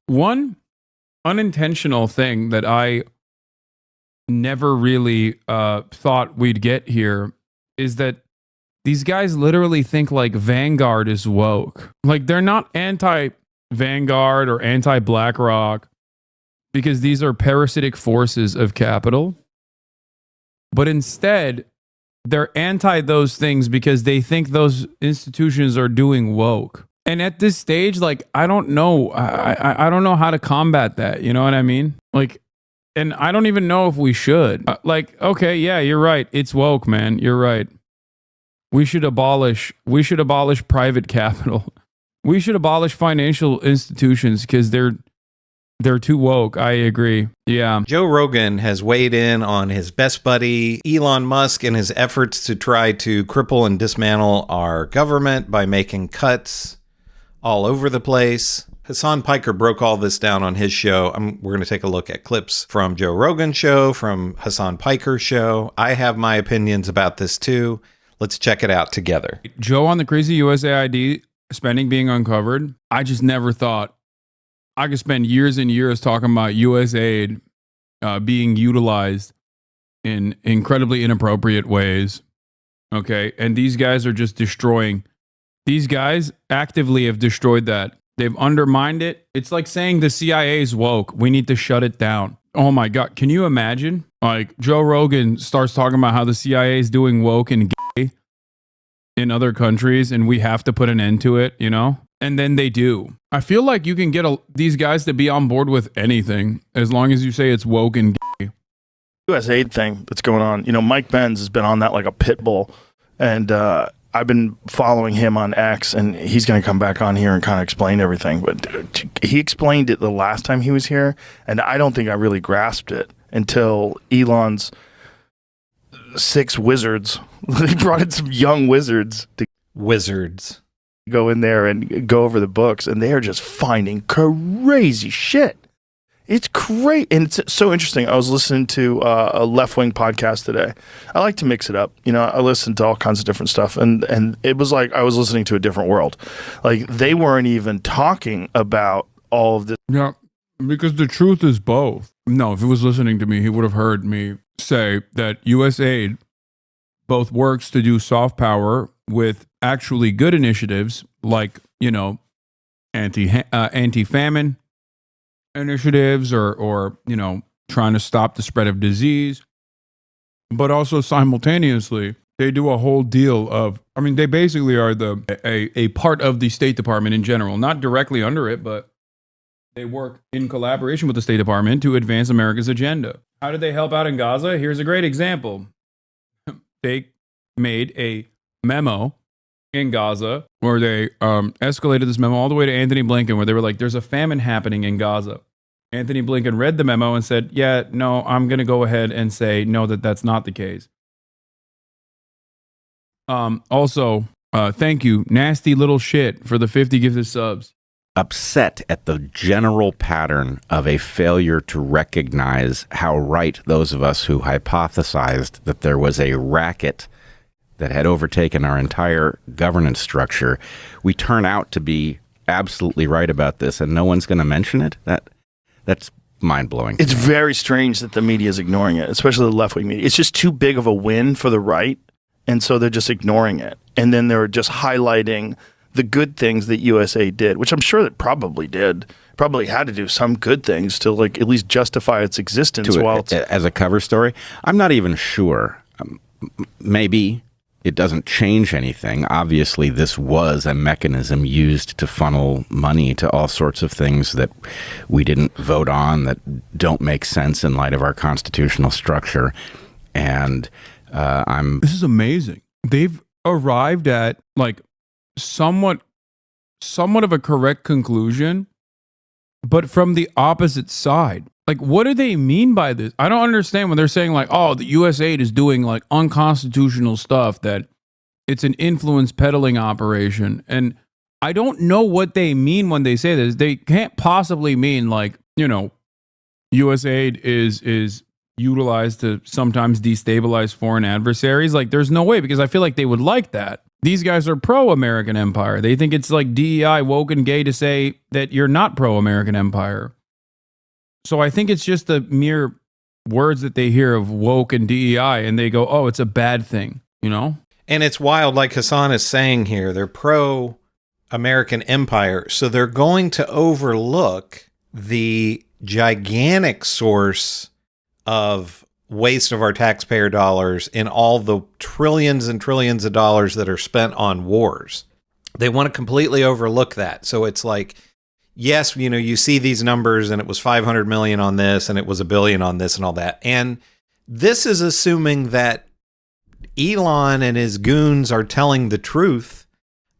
One unintentional thing that I never really thought we'd get here is that these guys literally think like Vanguard is woke. Like they're not anti-Vanguard or anti-BlackRock because these are parasitic forces of capital. But instead, they're anti those things because they think those institutions are doing woke. And at this stage, like, I don't know. I don't know how to combat that. You know what I mean? Like, and I don't even know if we should. Like, okay, yeah, you're right. It's woke, man. You're right. We should abolish private capital. We should abolish financial institutions because they're too woke. I agree. Yeah. Joe Rogan has weighed in on his best buddy, Elon Musk, and his efforts to try to cripple and dismantle our government by making cuts all over the place. Hasan Piker broke all this down on his show. We're going to take a look at clips from Joe Rogan's show, from Hasan Piker's show. I have my opinions about this too. Let's check it out together. Joe on the crazy USAID spending being uncovered. I just never thought I could spend years and years talking about USAID being utilized in incredibly inappropriate ways. Okay. And these guys are just destroying. These guys actively have destroyed that. They've undermined it. It's like saying the CIA is woke. We need to shut it down. Oh my God. Can you imagine? Like Joe Rogan starts talking about how the CIA is doing woke and gay in other countries and we have to put an end to it, you know? And then they do. I feel like you can get these guys to be on board with anything as long as you say it's woke and gay. USAID thing that's going on. You know, Mike Benz has been on that like a pit bull. And I've been following him on X, and he's going to come back on here and kind of explain everything. But he explained it the last time he was here, and I don't think I really grasped it until Elon's 6 wizards. He brought in some young wizards to go in there and go over the books, and they are just finding crazy shit. It's great, and it's so interesting. I was listening to a left-wing podcast today. I like to mix it up. You know, I listen to all kinds of different stuff, and it was like I was listening to a different world. Like, they weren't even talking about all of this. Yeah, because the truth is both. No, if he was listening to me, he would have heard me say that USAID both works to do soft power with actually good initiatives like, you know, anti-famine initiatives or, you know, trying to stop the spread of disease. But also simultaneously, they do a whole deal of, I mean, they basically are a part of the State Department in general, not directly under it, but they work in collaboration with the State Department to advance America's agenda. How did they help out in Gaza? Here's a great example. They made a memo in Gaza where they escalated this memo all the way to Anthony Blinken, where they were like, there's a famine happening in Gaza. Anthony Blinken read the memo and said, yeah, no, I'm going to go ahead and say, no, that's not the case. Also, thank you, nasty little shit, for the 50 gifted subs. Upset at the general pattern of a failure to recognize how right those of us who hypothesized that there was a racket that had overtaken our entire governance structure, we turn out to be absolutely right about this, and no one's going to mention it. That's mind-blowing. It's very strange that the media is ignoring it, especially the left-wing media. It's just too big of a win for the right, and so they're just ignoring it. And then they're just highlighting the good things that USA did, which I'm sure it probably did. Probably had to do some good things to like at least justify its existence. As a cover story, I'm not even sure. Maybe it doesn't change anything. Obviously, this was a mechanism used to funnel money to all sorts of things that we didn't vote on, that don't make sense in light of our constitutional structure. And This is amazing. They've arrived at like somewhat of a correct conclusion, but from the opposite side. Like, what do they mean by this? I don't understand when they're saying like, oh, the USAID is doing like unconstitutional stuff, that it's an influence peddling operation. And I don't know what they mean when they say this. They can't possibly mean like, you know, USAID is utilized to sometimes destabilize foreign adversaries. Like, there's no way, because I feel like they would like that. These guys are pro-American empire. They think it's like DEI, woke and gay to say that you're not pro-American empire. So I think it's just the mere words that they hear of woke and DEI, and they go, oh, it's a bad thing, you know? And it's wild, like Hasan is saying here, they're pro-American empire, so they're going to overlook the gigantic source of waste of our taxpayer dollars in all the trillions and trillions of dollars that are spent on wars. They want to completely overlook that. So it's like, yes, you know, you see these numbers and it was 500 million on this and it was $1 billion on this and all that. And this is assuming that Elon and his goons are telling the truth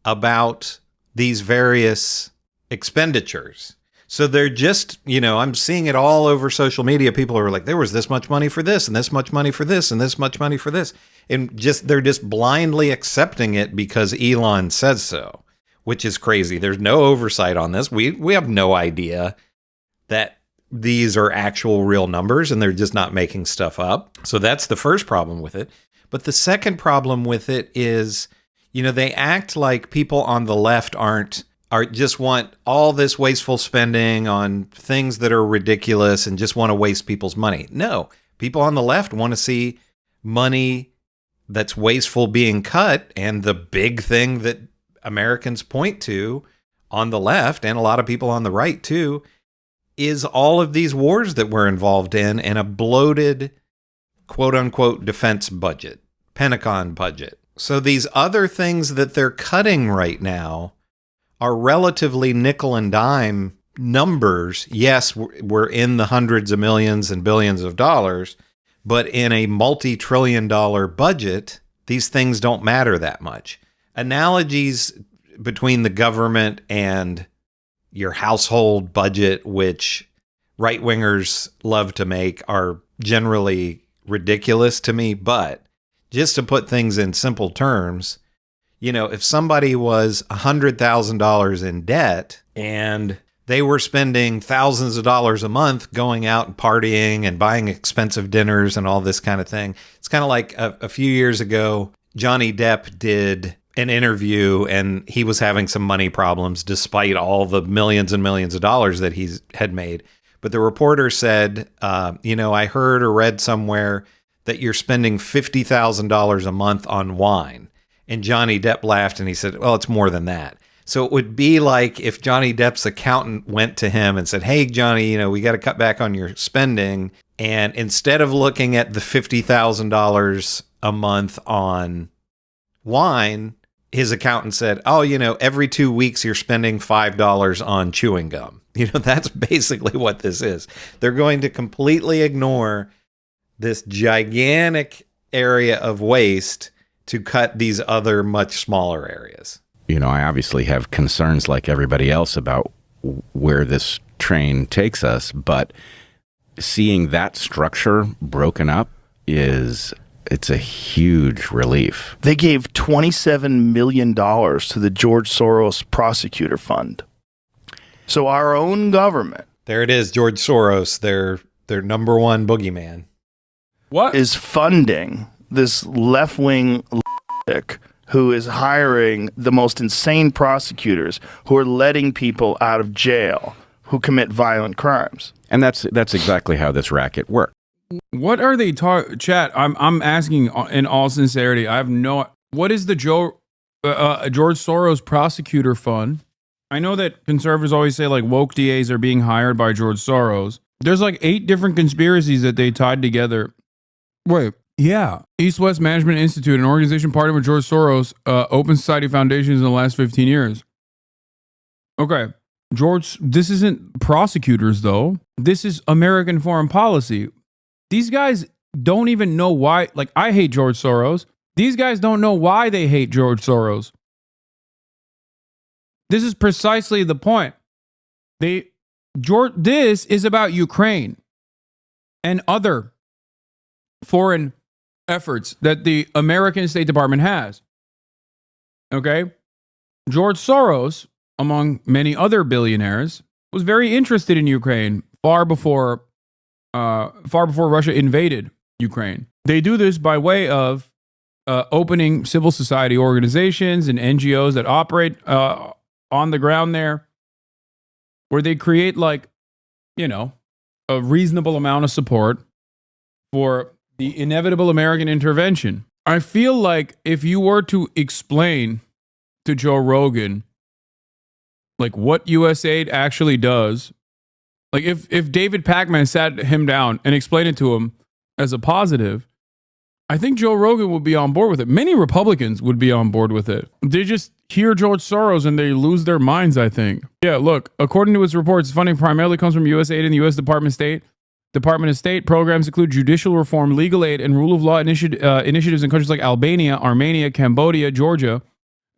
about these various expenditures. So they're just, you know, I'm seeing it all over social media. People are like, there was this much money for this and this much money for this and this much money for this. And just, they're just blindly accepting it because Elon says so, which is crazy. There's no oversight on this. We have no idea that these are actual real numbers and they're just not making stuff up. So that's the first problem with it. But the second problem with it is, you know, they act like people on the left just want all this wasteful spending on things that are ridiculous and just want to waste people's money. No, people on the left want to see money that's wasteful being cut. And the big thing that Americans point to on the left, and a lot of people on the right too, is all of these wars that we're involved in and a bloated, quote unquote, defense budget, Pentagon budget. So these other things that they're cutting right now are relatively nickel and dime numbers. Yes, we're in the hundreds of millions and billions of dollars, but in a multi-trillion-dollar budget, these things don't matter that much. Analogies between the government and your household budget, which right-wingers love to make, are generally ridiculous to me. But just to put things in simple terms, you know, if somebody was $100,000 in debt and they were spending thousands of dollars a month going out and partying and buying expensive dinners and all this kind of thing, it's kind of like a few years ago, Johnny Depp did an interview and he was having some money problems despite all the millions and millions of dollars that he had made. But the reporter said, you know, I heard or read somewhere that you're spending $50,000 a month on wine. And Johnny Depp laughed and he said, well, it's more than that. So it would be like if Johnny Depp's accountant went to him and said, hey, Johnny, you know, we got to cut back on your spending. And instead of looking at the $50,000 a month on wine, his accountant said, oh, you know, every 2 weeks you're spending $5 on chewing gum. You know, that's basically what this is. They're going to completely ignore this gigantic area of waste to cut these other much smaller areas. You know, I obviously have concerns like everybody else about where this train takes us, but seeing that structure broken up it's a huge relief. They gave $27 million to the George Soros Prosecutor Fund. So our own government. There it is, George Soros, their number one boogeyman. What? Is funding this left-wing who is hiring the most insane prosecutors who are letting people out of jail who commit violent crimes. And that's exactly how this racket works. What are they talking? Chat, I'm asking in all sincerity. I have no. What is the George Soros Prosecutor Fund? I know that conservatives always say like woke DAs are being hired by George Soros. There's like 8 different conspiracies that they tied together. Wait, yeah. East West Management Institute, an organization partnered with George Soros, Open Society Foundations in the last 15 years. Okay, George, this isn't prosecutors though. This is American foreign policy. These guys don't even know why. Like, I hate George Soros. These guys don't know why they hate George Soros. This is precisely the point. This is about Ukraine and other foreign efforts that the American State Department has. Okay? George Soros, among many other billionaires, was very interested in Ukraine far before Russia invaded Ukraine. They do this by way of opening civil society organizations and NGOs that operate on the ground there, where they create like, you know, a reasonable amount of support for the inevitable American intervention. I feel like if you were to explain to Joe Rogan like what USAID actually does, like if David Pacman sat him down and explained it to him as a positive, I think Joe Rogan would be on board with it. Many Republicans would be on board with it. They just hear George Soros and they lose their minds, I think. Yeah, look, according to his reports, funding primarily comes from USAID and the U.S. Department of State. Programs include judicial reform, legal aid, and rule of law initiatives in countries like Albania, Armenia, Cambodia, Georgia,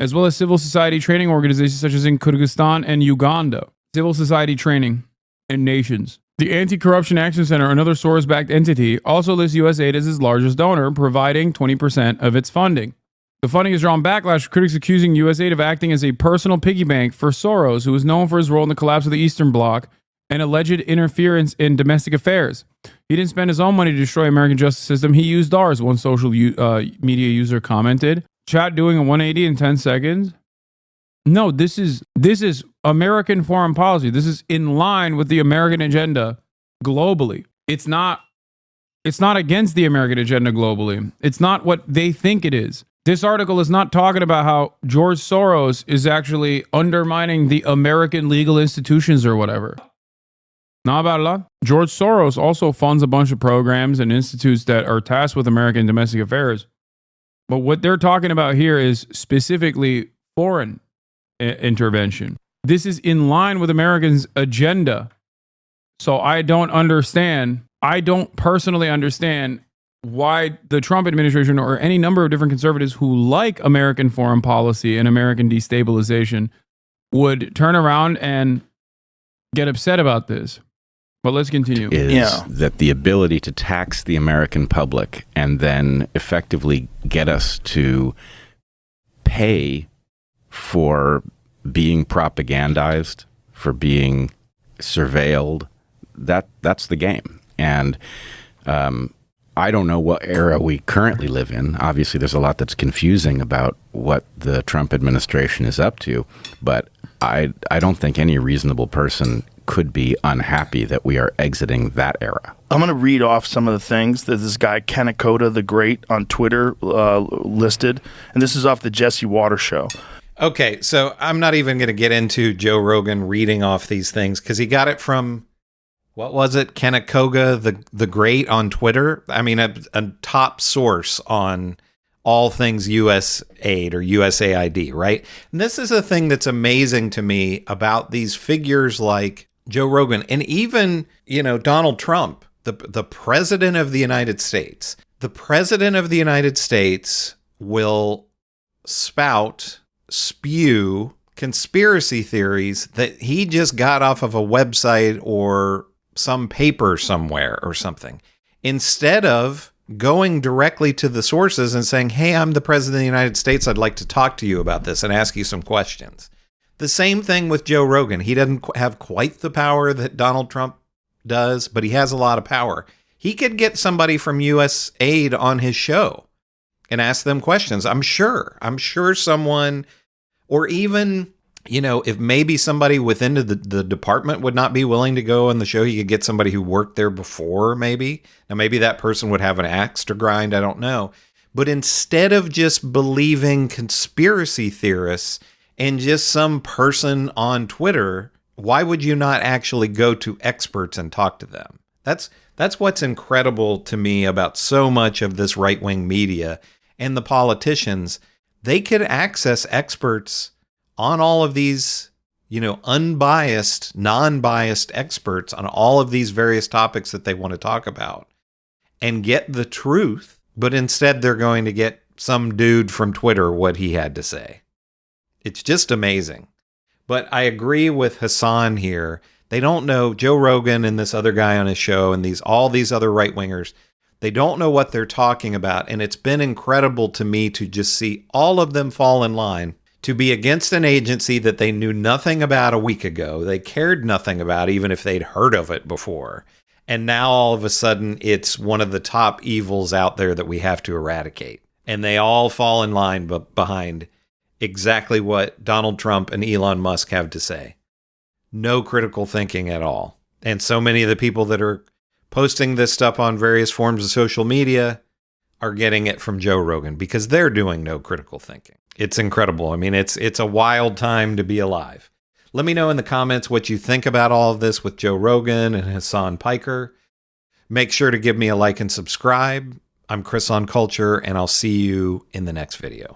as well as civil society training organizations such as in Kyrgyzstan and Uganda. Civil society training in nations. The Anti-Corruption Action Center, another Soros-backed entity, also lists USAID as its largest donor, providing 20% of its funding. The funding has drawn backlash from critics accusing USAID of acting as a personal piggy bank for Soros, who is known for his role in the collapse of the Eastern Bloc and alleged interference in domestic affairs. He didn't spend his own money to destroy American justice system. He used ours, one social media user commented. Chat doing a 180 in 10 seconds. No, this is American foreign policy. This is in line with the American agenda globally. It's not against the American agenda globally. It's not what they think it is. This article is not talking about how George Soros is actually undermining the American legal institutions or whatever. Not about a lot. George Soros also funds a bunch of programs and institutes that are tasked with American domestic affairs. But what they're talking about here is specifically foreign intervention. This is in line with Americans' agenda. So I don't personally understand why the Trump administration or any number of different conservatives who like American foreign policy and American destabilization would turn around and get upset about this. But let's continue. That the ability to tax the American public and then effectively get us to pay for being propagandized, for being surveilled, that's the game. And I don't know what era we currently live in. Obviously, there's a lot that's confusing about what the Trump administration is up to, but I don't think any reasonable person could be unhappy that we are exiting that era. I'm going to read off some of the things that this guy, Kanakota the Great, on Twitter listed, and this is off the Jesse Watters show. Okay, so I'm not even going to get into Joe Rogan reading off these things because he got it from, what was it, Kanakota the Great on Twitter? I mean, a top source on all things USAID or USAID, right? And this is a thing that's amazing to me about these figures like Joe Rogan and even, Donald Trump, the president of the United States. The president of the United States will spew conspiracy theories that he just got off of a website or some paper somewhere or something, instead of going directly to the sources and saying, hey, I'm the president of the United States. I'd like to talk to you about this and ask you some questions. The same thing with Joe Rogan. He doesn't have quite the power that Donald Trump does, but he has a lot of power. He could get somebody from USAID on his show and ask them questions. I'm sure someone, or even, if maybe somebody within the department would not be willing to go on the show, he could get somebody who worked there before, maybe. Now, maybe that person would have an axe to grind. I don't know. But instead of just believing conspiracy theorists and just some person on Twitter, why would you not actually go to experts and talk to them? That's what's incredible to me about so much of this right-wing media and the politicians. They could access experts on all of these, unbiased, non-biased experts on all of these various topics that they want to talk about and get the truth, but instead they're going to get some dude from Twitter what he had to say. It's just amazing. But I agree with Hasan here. They don't know, Joe Rogan and this other guy on his show and all these other right-wingers, they don't know what they're talking about. And it's been incredible to me to just see all of them fall in line to be against an agency that they knew nothing about a week ago. They cared nothing about, even if they'd heard of it before. And now all of a sudden it's one of the top evils out there that we have to eradicate. And they all fall in line behind exactly what Donald Trump and Elon Musk have to say. No critical thinking at all. And so many of the people that are posting this stuff on various forms of social media are getting it from Joe Rogan because they're doing no critical thinking. It's incredible. I mean, it's a wild time to be alive. Let me know in the comments what you think about all of this with Joe Rogan and Hasan Piker. Make sure to give me a like and subscribe. I'm Chris on Culture, and I'll see you in the next video.